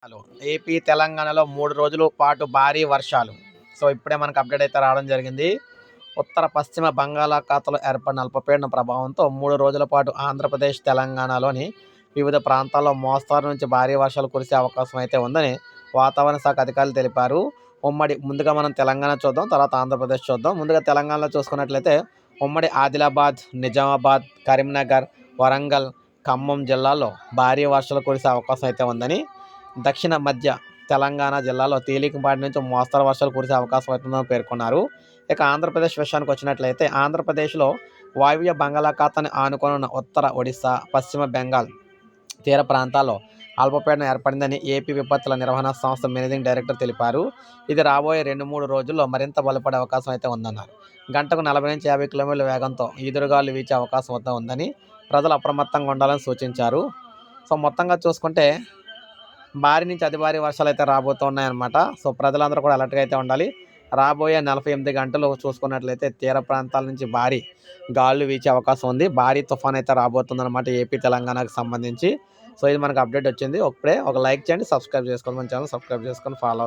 Hello. AP, తెలంగాణలో 3 రోజుల పాటు భారీ వర్షాలు. ఇప్పుడే మనకు అప్డేట్ అయితే రావడం జరిగింది. ఉత్తర పశ్చిమ బంగాళాఖాతంలో ఏర్పడిన అల్పపీడన ప్రభావంతో 3 రోజుల పాటు ఆంధ్రప్రదేశ్, తెలంగాణలోని వివిధ ప్రాంతాల్లో మోస్తారు నుంచి భారీ వర్షాలు కురిసే అవకాశం అయితే ఉందని వాతావరణ శాఖ అధికారులు తెలిపారు. ముందుగా మనం తెలంగాణ చూద్దాం, తర్వాత ఆంధ్రప్రదేశ్ చూద్దాం. ముందుగా తెలంగాణలో చూసుకున్నట్లయితే ఉమ్మడి ఆదిలాబాద్, నిజామాబాద్, కరీంనగర్, వరంగల్, ఖమ్మం జిల్లాల్లో భారీ వర్షాలు కురిసే అవకాశం అయితే ఉందని, దక్షిణ మధ్య తెలంగాణ జిల్లాలో తేలికపాటి నుంచి మోస్తరు వర్షాలు కురిసే అవకాశం అవుతుందని పేర్కొన్నారు. ఇక ఆంధ్రప్రదేశ్ విషయానికి వచ్చినట్లయితే ఆంధ్రప్రదేశ్లో వాయువ్య బంగాళాఖాతాన్ని ఆనుకొని ఉన్న ఉత్తర ఒడిశా, పశ్చిమ బెంగాల్ తీర ప్రాంతాల్లో అల్పపీడనం ఏర్పడిందని ఏపీ విపత్తుల నిర్వహణ సంస్థ మేనేజింగ్ డైరెక్టర్ తెలిపారు. ఇది రాబోయే 2-3 రోజుల్లో మరింత బలపడే అవకాశం అయితే ఉందన్నారు. గంటకు 40-50 కిలోమీటర్ల వేగంతో ఈదురుగాలు వీచే అవకాశం అయితే ఉందని ప్రజలు అప్రమత్తంగా ఉండాలని సూచించారు. మొత్తంగా చూసుకుంటే భారీ నుంచి అతి భారీ వర్షాలు అయితే రాబోతున్నాయన్నమాట. ప్రజలందరూ కూడా అలర్ట్గా అయితే ఉండాలి. రాబోయే 48 గంటలు చూసుకున్నట్లయితే తీర ప్రాంతాల నుంచి భారీ గాలులు వీచే అవకాశం ఉంది. భారీ తుఫాన్ అయితే రాబోతుందన్నమాట ఏపీ, తెలంగాణకు సంబంధించి. ఇది మనకు అప్డేట్ వచ్చింది. ఇప్పుడే ఒక లైక్ చేయండి, సబ్స్క్రైబ్ చేసుకోండి, మన ఛానల్ సబ్స్క్రైబ్ చేసుకొని ఫాలో